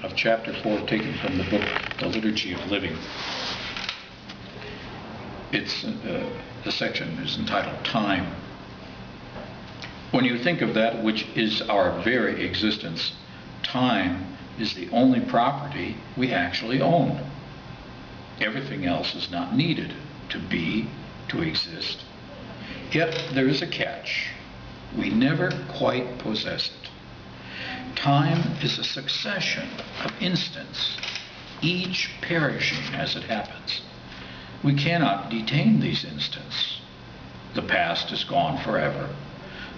of chapter 4 taken from the book The Liturgy of Living. The section is entitled Time. When you think of that which is our very existence, time is the only property we actually own. Everything else is not needed to be, to exist. Yet there is a catch. We never quite possess it. Time is a succession of instants, each perishing as it happens. We cannot detain these instants. The past is gone forever.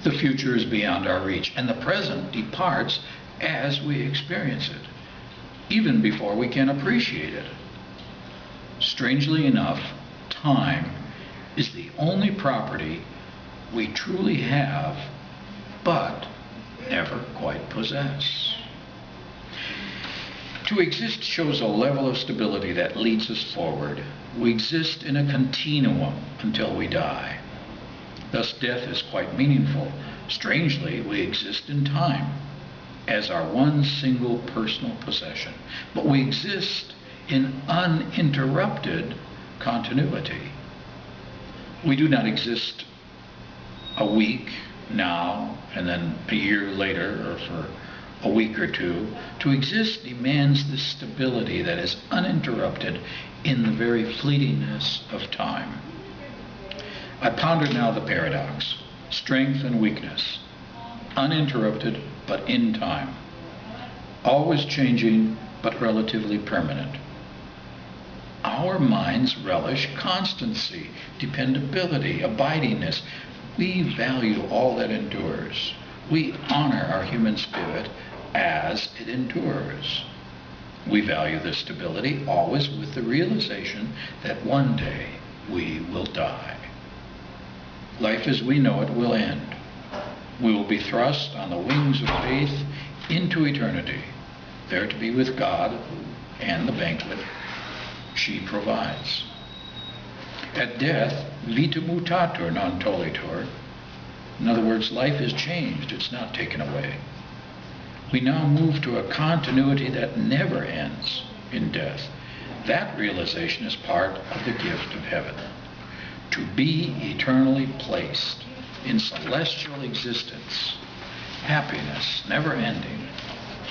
The future is beyond our reach, and the present departs as we experience it, even before we can appreciate it. Strangely enough, time is the only property we truly have, but never quite possess. To exist shows a level of stability that leads us forward. We exist in a continuum until we die. Thus, death is quite meaningful. Strangely, we exist in time as our one single personal possession, but we exist in uninterrupted continuity. We do not exist a week now and then a year later or for a week or two. To exist demands this stability that is uninterrupted in the very fleetingness of time. I ponder now the paradox, strength and weakness, uninterrupted but in time, always changing but relatively permanent. Our minds relish constancy, dependability, abidingness. We value all that endures. We honor our human spirit as it endures. We value this stability always with the realization that one day we will die. Life as we know it will end. We will be thrust on the wings of faith into eternity, there to be with God and the banquet she provides. At death, vita mutatur non tollitur. In other words, life is changed, it's not taken away. We now move to a continuity that never ends in death. That realization is part of the gift of heaven. To be eternally placed in celestial existence, happiness never ending,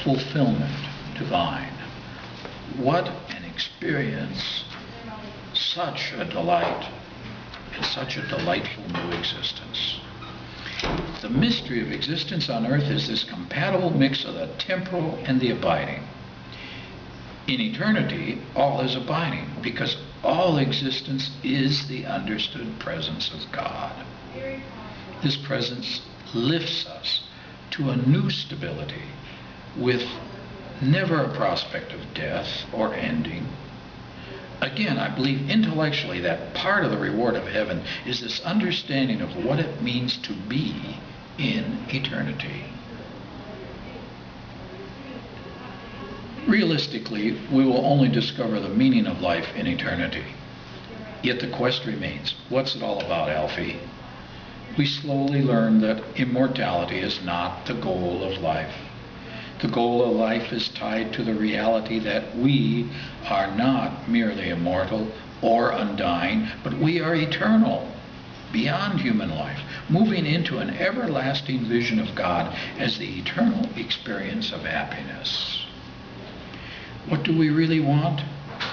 fulfillment divine. What an experience, such a delight, and such a delightful new existence. The mystery of existence on earth is this compatible mix of the temporal and the abiding. In eternity, all is abiding, because all existence is the understood presence of God. This presence lifts us to a new stability with never a prospect of death or ending. Again, I believe intellectually that part of the reward of heaven is this understanding of what it means to be in eternity. Realistically, we will only discover the meaning of life in eternity. Yet the quest remains. What's it all about, Alfie? We slowly learn that immortality is not the goal of life. The goal of life is tied to the reality that we are not merely immortal or undying, but we are eternal, beyond human life, moving into an everlasting vision of God as the eternal experience of happiness. What do we really want?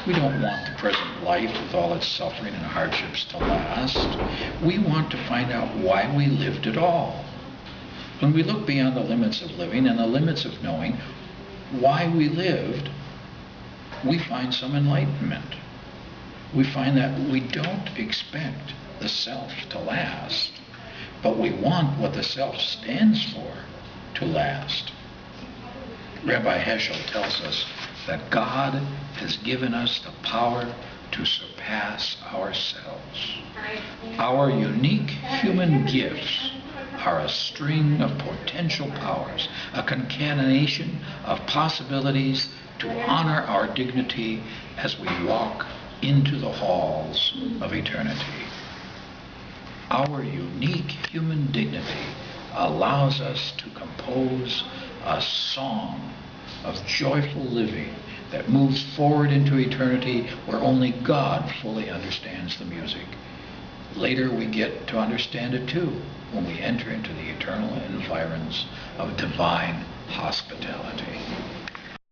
We don't want the present life with all its suffering and hardships to last. We want to find out why we lived at all. When we look beyond the limits of living and the limits of knowing why we lived, we find some enlightenment. We find that we don't expect the self to last, but we want what the self stands for to last. Rabbi Heschel tells us that God has given us the power to surpass ourselves. Our unique human gifts are a string of potential powers, a concatenation of possibilities to honor our dignity as we walk into the halls of eternity. Our unique human dignity allows us to compose a song of joyful living that moves forward into eternity where only God fully understands the music. Later we get to understand it too when we enter into the eternal environs of divine hospitality.